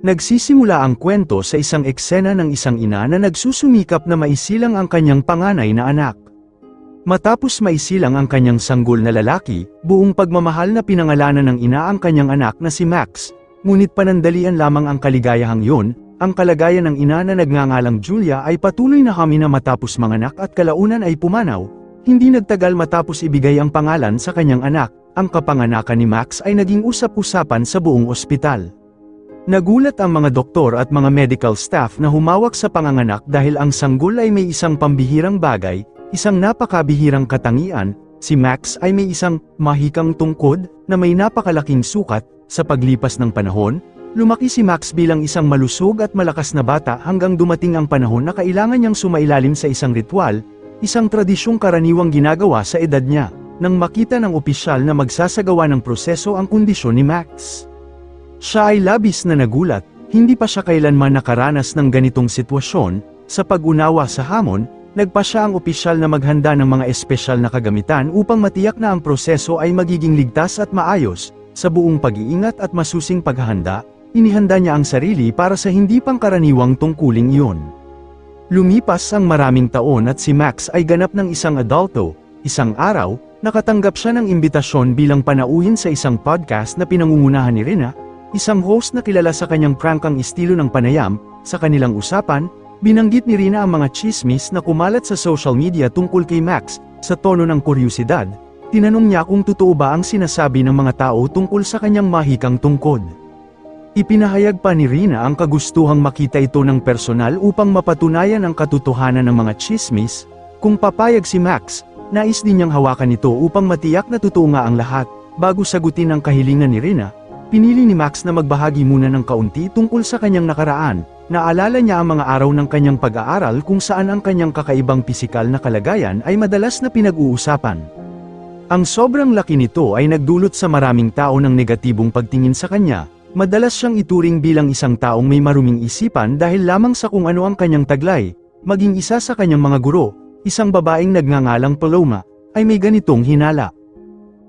Nagsisimula ang kwento sa isang eksena ng isang ina na nagsusumikap na maisilang ang kanyang panganay na anak. Matapos maisilang ang kanyang sanggol na lalaki, buong pagmamahal na pinangalanan ng ina ang kanyang anak na si Max, ngunit panandalian lamang ang kaligayahang yun, ang kalagayan ng ina na nagngangalang Julia ay patuloy na hamina matapos manganak at kalaunan ay pumanaw. Hindi nagtagal matapos ibigay ang pangalan sa kanyang anak, ang kapanganakan ni Max ay naging usap-usapan sa buong ospital. Nagulat ang mga doktor at mga medical staff na humawak sa panganganak dahil ang sanggol ay may isang pambihirang bagay, isang napakabihirang katangian. Si Max ay may isang mahikang tungkod na may napakalaking sukat. Sa paglipas ng panahon, lumaki si Max bilang isang malusog at malakas na bata hanggang dumating ang panahon na kailangan niyang sumailalim sa isang ritual, isang tradisyong karaniwang ginagawa sa edad niya, nang makita ng opisyal na magsasagawa ng proseso ang kondisyon ni Max. Siya ay labis na nagulat, hindi pa siya kailanman nakaranas ng ganitong sitwasyon. Sa pag-unawa sa hamon, nagpa siya ang opisyal na maghanda ng mga espesyal na kagamitan upang matiyak na ang proseso ay magiging ligtas at maayos. Sa buong pag-iingat at masusing paghahanda, inihanda niya ang sarili para sa hindi pangkaraniwang tungkuling iyon. Lumipas ang maraming taon at si Max ay ganap ng isang adulto. Isang araw, nakatanggap siya ng imbitasyon bilang panauhin sa isang podcast na pinangungunahan ni Rina, isang host na kilala sa kanyang prangkang estilo ng panayam. Sa kanilang usapan, binanggit ni Rina ang mga chismis na kumalat sa social media tungkol kay Max. Sa tono ng kuryosidad, tinanong niya kung totoo ba ang sinasabi ng mga tao tungkol sa kanyang mahikang tungkod. Ipinahayag pa ni Rina ang kagustuhang makita ito ng personal upang mapatunayan ang katotohanan ng mga chismis. Kung papayag si Max, nais din niyang hawakan ito upang matiyak na totoo nga ang lahat. Bago sagutin ang kahilingan ni Rina, pinili ni Max na magbahagi muna ng kaunti tungkol sa kanyang nakaraan. Naalala niya ang mga araw ng kanyang pag-aaral kung saan ang kanyang kakaibang pisikal na kalagayan ay madalas na pinag-uusapan. Ang sobrang laki nito ay nagdulot sa maraming tao ng negatibong pagtingin sa kanya. Madalas siyang ituring bilang isang taong may maruming isipan dahil lamang sa kung ano ang kanyang taglay. Maging isa sa kanyang mga guro, isang babaeng nagngangalang Paloma, ay may ganitong hinala.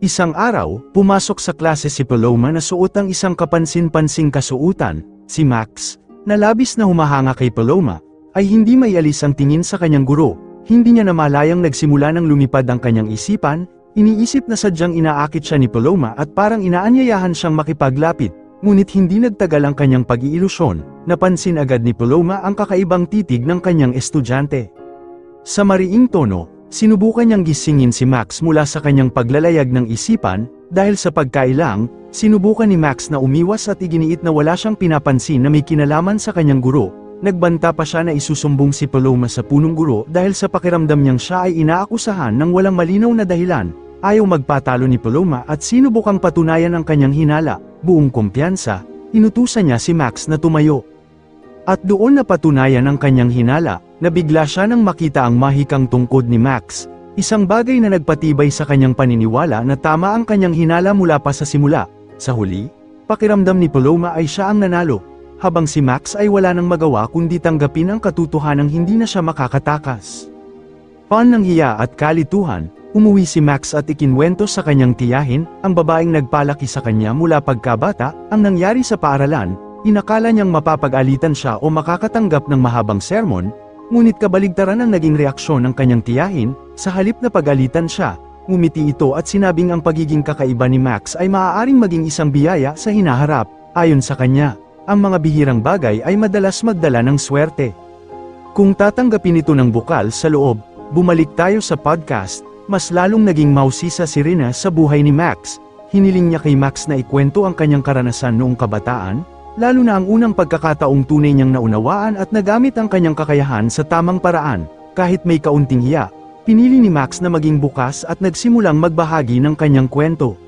Isang araw, pumasok sa klase si Paloma na suot ang isang kapansin-pansing kasuutan. Si Max, na labis na humahanga kay Paloma, ay hindi maialis ang tingin sa kanyang guro. Hindi niya namalayang nagsimula ng lumipad ang kanyang isipan, iniisip na sadyang inaakit siya ni Paloma at parang inaanyayahan siyang makipaglapit. Ngunit hindi nagtagal ang kanyang pag-iilusyon, napansin agad ni Paloma ang kakaibang titig ng kanyang estudyante. Sa mariing tono, sinubukan niyang gisingin si Max mula sa kanyang paglalayag ng isipan. Dahil sa pagkailang, sinubukan ni Max na umiwas at iginiit na wala siyang pinapansin na may kinalaman sa kanyang guro. Nagbanta pa siya na isusumbong si Paloma sa punong guro dahil sa pakiramdam niyang siya ay inaakusahan ng walang malinaw na dahilan. Ayaw magpatalo ni Paloma at sinubukang patunayan ang kanyang hinala. Buong kumpiyansa, inutusan niya si Max na tumayo. At doon napatunayan ang kanyang hinala, nabigla siya nang makita ang mahikang tungkod ni Max. Isang bagay na nagpatibay sa kanyang paniniwala na tama ang kanyang hinala mula pa sa simula. Sa huli, pakiramdam ni Paloma ay siya ang nanalo, habang si Max ay wala nang magawa kundi tanggapin ang katotohanang hindi na siya makakatakas. Pan ng hiya at kalituhan, umuwi si Max at ikinwento sa kanyang tiyahin, ang babaeng nagpalaki sa kanya mula pagkabata, ang nangyari sa paaralan. Inakala niyang mapapag-alitan siya o makakatanggap ng mahabang sermon, ngunit kabaligtaran ang naging reaksyon ng kanyang tiyahin. Sa halip na pag-alitan siya, ngumiti ito at sinabing ang pagiging kakaiba ni Max ay maaaring maging isang biyaya sa hinaharap. Ayon sa kanya, ang mga bihirang bagay ay madalas magdala ng swerte. Kung tatanggapin ito ng bukal sa loob, bumalik tayo sa podcast. Mas lalong naging mausisa si Rina sa buhay ni Max. Hiniling niya kay Max na ikwento ang kanyang karanasan noong kabataan, lalo na ang unang pagkakataong tunay niyang naunawaan at nagamit ang kanyang kakayahan sa tamang paraan. Kahit may kaunting hiya, pinili ni Max na maging bukas at nagsimulang magbahagi ng kanyang kwento.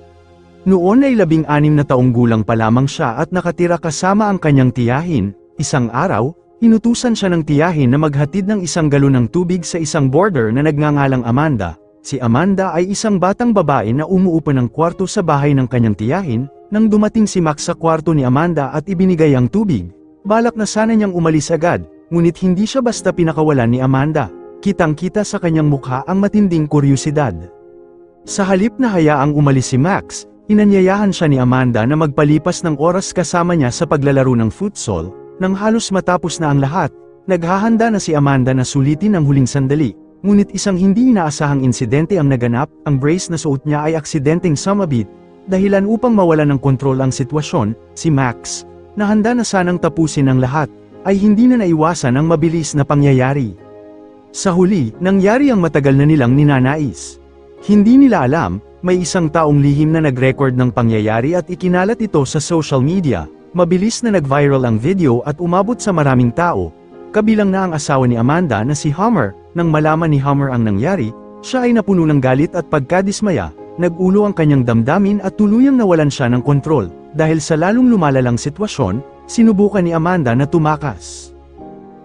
Noon ay 16 na taong gulang pa lamang siya at nakatira kasama ang kanyang tiyahin. Isang araw, inutusan siya ng tiyahin na maghatid ng isang galon ng tubig sa isang boarder na nagngangalang Amanda. Si Amanda ay isang batang babae na umuupo ng kwarto sa bahay ng kanyang tiyahin. Nang dumating si Max sa kwarto ni Amanda at ibinigay ang tubig, balak na sana niyang umalis agad, ngunit hindi siya basta pinakawalan ni Amanda. Kitang-kita sa kanyang mukha ang matinding kuryosidad. Sa halip na hayaang umalis si Max, Inanyayahan siya ni Amanda na magpalipas ng oras kasama niya sa paglalaro ng futsal. Nang halos matapos na ang lahat, naghahanda na si Amanda na sulitin ang huling sandali. Ngunit isang hindi inaasahang insidente ang naganap, ang brace na suot niya ay aksidenteng sumabit. Dahilan upang mawalan ng kontrol ang sitwasyon, si Max, na handa na sanang tapusin ang lahat, ay hindi na naiwasan ang mabilis na pangyayari. Sa huli, nangyari ang matagal na nilang ninanais. Hindi nila alam, may isang taong lihim na nag-record ng pangyayari at ikinalat ito sa social media. Mabilis na nag-viral ang video at umabot sa maraming tao. Kabilang na ang asawa ni Amanda na si Homer. Nang malaman ni Homer ang nangyari, siya ay napuno ng galit at pagkadismaya. Nag-ulo ang kanyang damdamin at tuluyang nawalan siya ng kontrol. Dahil sa lalong lumalalang sitwasyon, sinubukan ni Amanda na tumakas.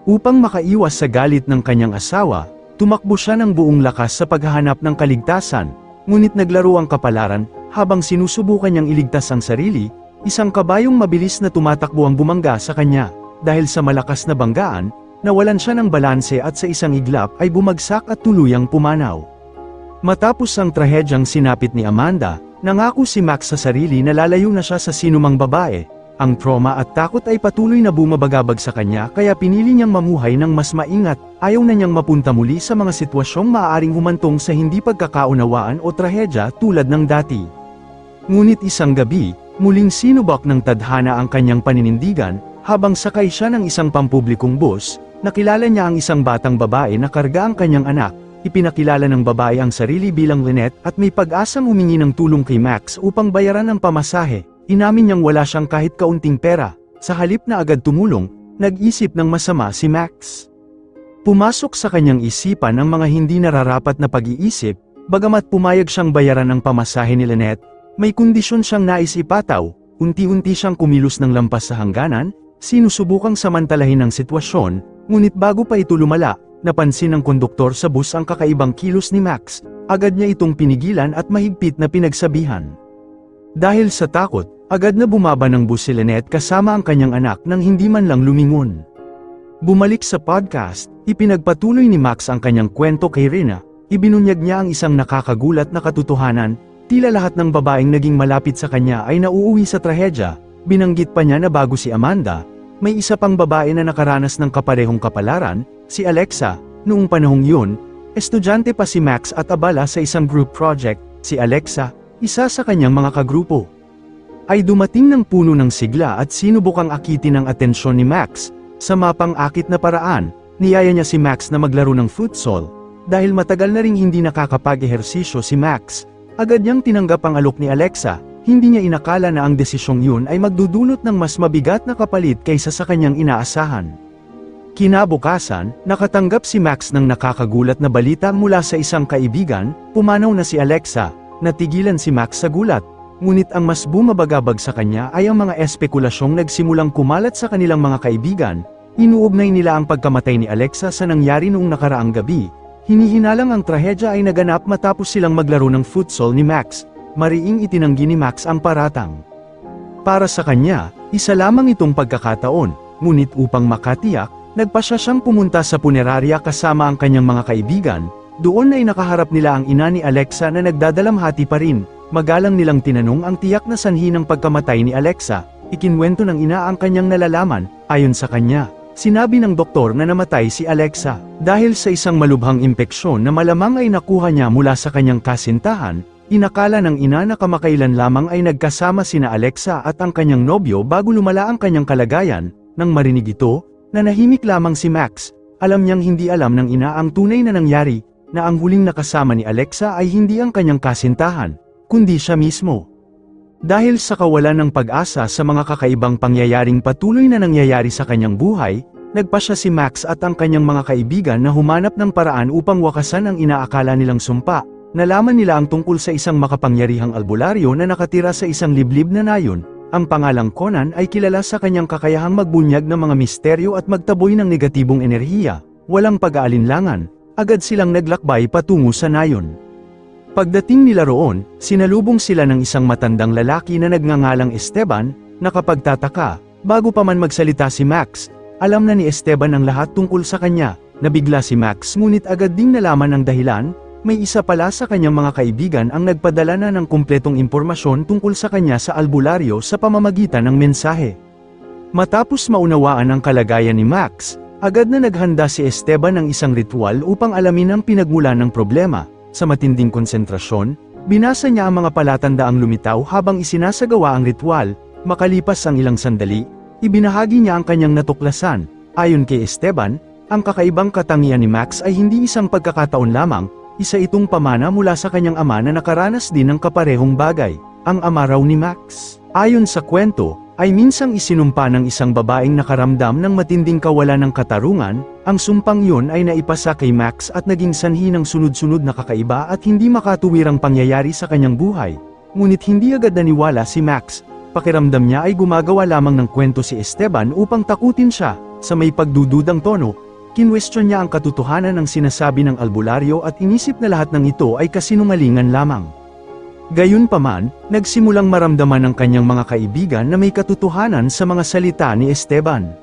Upang makaiwas sa galit ng kanyang asawa, tumakbo siya ng buong lakas sa paghahanap ng kaligtasan. Ngunit naglaro ang kapalaran, habang sinusubukan niyang iligtas ang sarili, isang kabayong mabilis na tumatakbo ang bumangga sa kanya. Dahil sa malakas na banggaan, nawalan siya ng balanse at sa isang iglap ay bumagsak at tuluyang pumanaw. Matapos ang trahedyang sinapit ni Amanda, nangako si Max sa sarili na lalayo na siya sa sinumang babae. Ang trauma at takot ay patuloy na bumabagabag sa kanya kaya pinili niyang mamuhay ng mas maingat, ayaw na niyang mapunta muli sa mga sitwasyong maaaring humantong sa hindi pagkakaunawaan o trahedya tulad ng dati. Ngunit isang gabi, muling sinubak ng tadhana ang kanyang paninindigan, habang sakay siya ng isang pampublikong bus, nakilala niya ang isang batang babae na karga ang kanyang anak, ipinakilala ng babae ang sarili bilang Lynette at may pag-asang humingi ng tulong kay Max upang bayaran ang pamasahe. Inamin niyang wala siyang kahit kaunting pera, sa halip na agad tumulong, nag-isip ng masama si Max. Pumasok sa kanyang isipan ang mga hindi nararapat na pag-iisip, bagamat pumayag siyang bayaran ang pamasahe ni Lynette, may kondisyon siyang nais ipataw, unti-unti siyang kumilos ng lampas sa hangganan, sinusubukang samantalahin ang sitwasyon, ngunit bago pa ito lumala, napansin ng konduktor sa bus ang kakaibang kilos ni Max, agad niya itong pinigilan at mahigpit na pinagsabihan. Dahil sa takot, agad na bumaba ng bus si Lynette kasama ang kanyang anak nang hindi man lang lumingon. Bumalik sa podcast, ipinagpatuloy ni Max ang kanyang kwento kay Rina, ibinunyag niya ang isang nakakagulat na katotohanan, tila lahat ng babaeng naging malapit sa kanya ay nauuwi sa trahedya, binanggit pa niya na bago si Amanda, may isa pang babae na nakaranas ng kaparehong kapalaran, si Alexa. Noong panahong yun, estudyante pa si Max at abala sa isang group project, si Alexa, isa sa kanyang mga kagrupo, ay dumating ng puno ng sigla at sinubukang akitin ang atensyon ni Max. Sa mapang-akit na paraan, niyaya niya si Max na maglaro ng futsal. Dahil matagal na ring hindi nakakapag-ehersisyo si Max, agad niyang tinanggap ang alok ni Alexa. Hindi niya inakala na ang desisyong yun ay magdudulot ng mas mabigat na kapalit kaysa sa kanyang inaasahan. Kinabukasan, nakatanggap si Max ng nakakagulat na balita mula sa isang kaibigan, pumanaw na si Alexa. Natigilan si Max sa gulat, ngunit ang mas bumabagabag sa kanya ay ang mga espekulasyong nagsimulang kumalat sa kanilang mga kaibigan. Inuugnay nila ang pagkamatay ni Alexa sa nangyari noong nakaraang gabi. Hinihinalang ang trahedya ay naganap matapos silang maglaro ng futsal ni Max. Mariing itinanggi ni Max ang paratang. Para sa kanya, isa lamang itong pagkakataon, ngunit upang makatiyak, nagpasya siyang pumunta sa punerarya kasama ang kanyang mga kaibigan. Doon ay nakaharap nila ang ina ni Alexa na nagdadalamhati pa rin. Magalang nilang tinanong ang tiyak na sanhi ng pagkamatay ni Alexa. Ikinwento ng ina ang kanyang nalalaman. Ayon sa kanya, sinabi ng doktor na namatay si Alexa dahil sa isang malubhang impeksyon na malamang ay nakuha niya mula sa kanyang kasintahan. Inakala ng ina na kamakailan lamang ay nagkasama sina Alexa at ang kanyang nobyo bago lumala ang kanyang kalagayan. Nang marinig ito, nanahimik lamang si Max. Alam niyang hindi alam ng ina ang tunay na nangyari, na ang huling nakasama ni Alexa ay hindi ang kanyang kasintahan, kundi siya mismo. Dahil sa kawalan ng pag-asa sa mga kakaibang pangyayaring patuloy na nangyayari sa kanyang buhay, nagpasya si Max at ang kanyang mga kaibigan na humanap ng paraan upang wakasan ang inaakala nilang sumpa. Nalaman nila ang tungkol sa isang makapangyarihang albularyo na nakatira sa isang liblib na nayon. Ang pangalang Conan ay kilala sa kanyang kakayahang magbunyag ng mga misteryo at magtaboy ng negatibong enerhiya. Walang pag-aalinlangan, agad silang naglakbay patungo sa nayon. Pagdating nila roon, sinalubong sila ng isang matandang lalaki na nagngangalang Esteban. Nakapagtataka, bago pa man magsalita si Max, alam na ni Esteban ang lahat tungkol sa kanya. Nabigla si Max ngunit agad ding nalaman ang dahilan. may isa pala sa kanyang mga kaibigan ang nagpadala na ng kumpletong impormasyon tungkol sa kanya sa albularyo sa pamamagitan ng mensahe. Matapos maunawaan ang kalagayan ni Max, agad na naghanda si Esteban ng isang ritual upang alamin ang pinagmulan ng problema. Sa matinding konsentrasyon, binasa niya ang mga palatandaang lumitaw habang isinasagawa ang ritual. Makalipas ang ilang sandali, ibinahagi niya ang kanyang natuklasan. Ayon kay Esteban, ang kakaibang katangian ni Max ay hindi isang pagkakataon lamang, isa itong pamana mula sa kanyang ama na nakaranas din ng kaparehong bagay. Ang ama raw ni Max, ayon sa kwento, ay minsang isinumpa ng isang babaeng nakaramdam ng matinding kawalan ng katarungan. Ang sumpang yun ay naipasa kay Max at naging sanhi ng sunod-sunod na kakaiba at hindi makatuwirang pangyayari sa kanyang buhay. Ngunit hindi agad naniwala si Max. Pakiramdam niya ay gumagawa lamang ng kwento si Esteban upang takutin siya. Sa may pagdududang tono, kinwestiyon niya ang katotohanan ng sinasabi ng albularyo at inisip na lahat ng ito ay kasinungalingan lamang. Gayunpaman, nagsimulang maramdaman ng kanyang mga kaibigan na may katotohanan sa mga salita ni Esteban.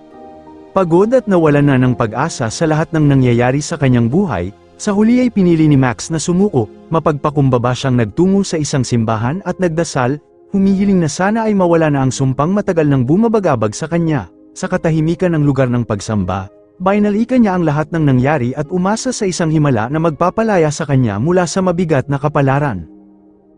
Pagod at nawalan na ng pag-asa sa lahat ng nangyayari sa kanyang buhay, sa huli ay pinili ni Max na sumuko. Mapagpakumbaba siyang nagtungo sa isang simbahan at nagdasal, humihiling na sana ay mawala na ang sumpang matagal nang bumabagabag sa kanya. Sa katahimikan ng lugar ng pagsamba, bainalikan niya ang lahat ng nangyari at umasa sa isang himala na magpapalaya sa kanya mula sa mabigat na kapalaran.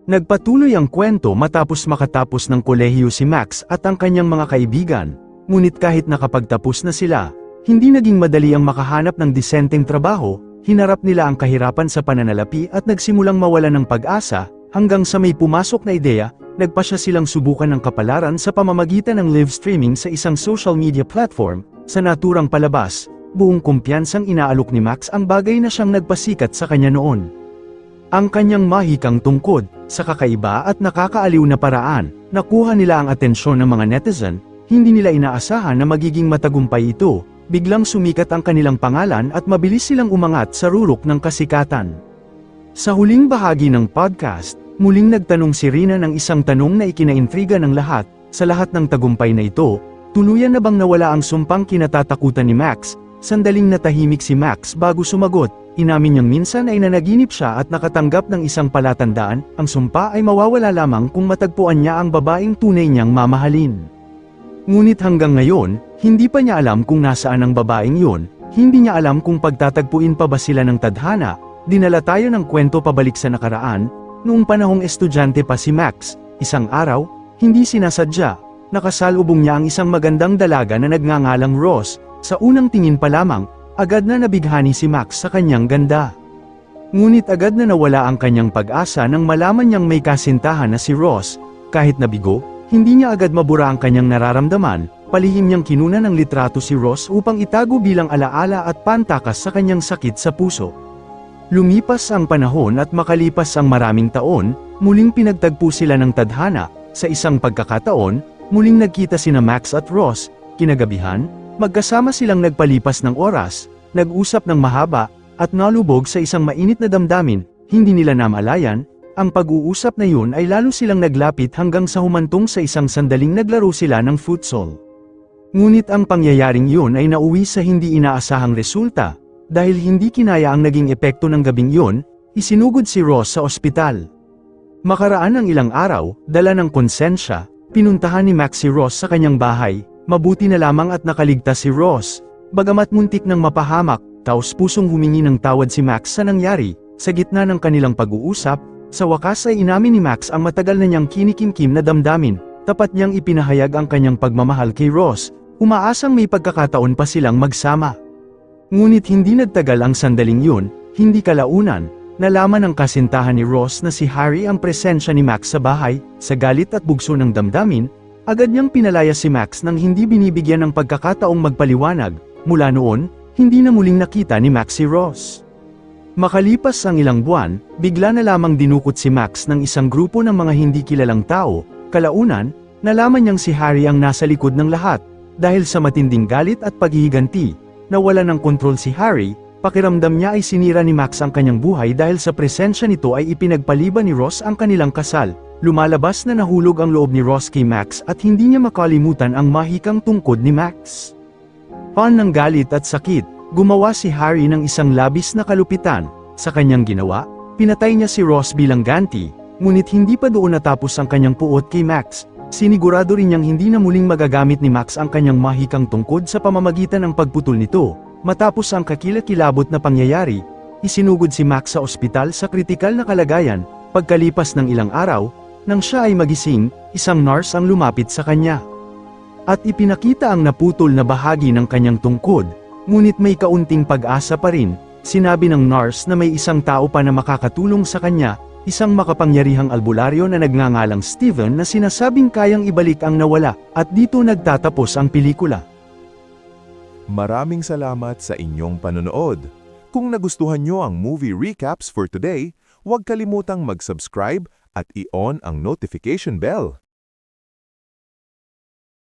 Nagpatuloy ang kwento matapos makatapos ng kolehiyo si Max at ang kanyang mga kaibigan, ngunit kahit nakapagtapos na sila, hindi naging madali ang makahanap ng disenteng trabaho. Hinarap nila ang kahirapan sa pananalapi at nagsimulang mawalan ng pag-asa, hanggang sa may pumasok na ideya. Nagpasya silang subukan ng kapalaran sa pamamagitan ng live streaming sa isang social media platform. Sa naturang palabas, buong kumpiyansang inaalok ni Max ang bagay na siyang nagpasikat sa kanya noon. Ang kanyang mahikang tungkod, sa kakaiba at nakakaaliw na paraan, nakuha nila ang atensyon ng mga netizen. Hindi nila inaasahan na magiging matagumpay ito. Biglang sumikat ang kanilang pangalan at mabilis silang umangat sa rurok ng kasikatan. Sa huling bahagi ng podcast, muling nagtanong si Rina ng isang tanong na ikinaintriga ng lahat. Sa lahat ng tagumpay na ito, tuluyan na bang nawala ang sumpang kinatatakutan ni Max? Sandaling natahimik si Max bago sumagot. Inamin niyang minsan ay nanaginip siya at nakatanggap ng isang palatandaan. Ang sumpa ay mawawala lamang kung matagpuan niya ang babaeng tunay niyang mamahalin. Ngunit hanggang ngayon, hindi pa niya alam kung nasaan ang babaeng yun. Hindi niya alam kung pagtatagpuin pa ba sila ng tadhana. Dinala tayo ng kwento pabalik sa nakaraan. Noong panahong estudyante pa si Max, isang araw, hindi sinasadya, nakasalubong niya ang isang magandang dalaga na nagngangalang Ross. Sa unang tingin pa lamang, agad na nabighani si Max sa kanyang ganda. Ngunit agad na nawala ang kanyang pag-asa nang malaman niyang may kasintahan na si Ross. Kahit nabigo, hindi niya agad mabura ang kanyang nararamdaman. Palihim niyang kinuna ng litrato si Ross upang itago bilang alaala at pantakas sa kanyang sakit sa puso. Lumipas ang panahon at makalipas ang maraming taon, muling pinagtagpo sila ng tadhana. Sa isang pagkakataon, muling nagkita sina Max at Ross. Kinagabihan, magkasama silang nagpalipas ng oras, nag-usap ng mahaba, at nalubog sa isang mainit na damdamin. Hindi nila namalayan, ang pag-uusap na yun ay lalo silang naglapit hanggang sa humantong sa isang sandaling naglaro sila ng futsal. Ngunit ang pangyayaring yun ay nauwi sa hindi inaasahang resulta. Dahil hindi kinaya ang naging epekto ng gabing yun, isinugod si Ross sa ospital. Makaraan ang ilang araw, dala ng konsensya, pinuntahan ni Max si Ross sa kanyang bahay. Mabuti na lamang at nakaligtas si Ross. Bagamat muntik ng mapahamak, taos-pusong humingi ng tawad si Max sa nangyari. Sa gitna ng kanilang pag-uusap, sa wakas ay inamin ni Max ang matagal na niyang kinikimkim na damdamin. Tapat niyang ipinahayag ang kanyang pagmamahal kay Ross. Umaasang may pagkakataon pa silang magsama. Ngunit hindi nagtagal ang sandaling yun, hindi kalaunan, nalaman ng kasintahan ni Ross na si Harry ang presensya ni Max sa bahay. Sa galit at bugso ng damdamin, agad niyang pinalaya si Max nang hindi binibigyan ng pagkakataong magpaliwanag. Mula noon, hindi na muling nakita ni Max si Ross. Makalipas ang ilang buwan, bigla na lamang dinukot si Max ng isang grupo ng mga hindi kilalang tao. Kalaunan, nalaman niyang si Harry ang nasa likod ng lahat. Dahil sa matinding galit at paghihiganti, nawala ng kontrol si Harry. Pakiramdam niya ay sinira ni Max ang kanyang buhay dahil sa presensya nito ay ipinagpaliban ni Ross ang kanilang kasal. Lumalabas na nahulog ang loob ni Ross kay Max at hindi niya makalimutan ang mahikang tungkod ni Max. Pan ng galit at sakit, gumawa si Harry ng isang labis na kalupitan. Sa kanyang ginawa, Pinatay niya si Ross bilang ganti, ngunit hindi pa doon natapos ang kanyang puot kay Max. Sinigurado rin niyang hindi na muling magagamit ni Max ang kanyang mahikang tungkod sa pamamagitan ng pagputol nito. Matapos ang kakilakilabot na pangyayari, isinugod si Max sa ospital sa kritikal na kalagayan. Pagkalipas ng ilang araw, nang siya ay magising, isang nurse ang lumapit sa kanya. At ipinakita ang naputol na bahagi ng kanyang tungkod, ngunit may kaunting pag-asa pa rin. Sinabi ng nurse na may isang tao pa na makakatulong sa kanya, isang makapangyarihang albularyo na nagngangalang Steven na sinasabing kayang ibalik ang nawala, at dito nagtatapos ang pelikula. Maraming salamat sa inyong panonood. Kung nagustuhan nyo ang movie recaps for today, huwag kalimutang mag-subscribe at i-on ang notification bell.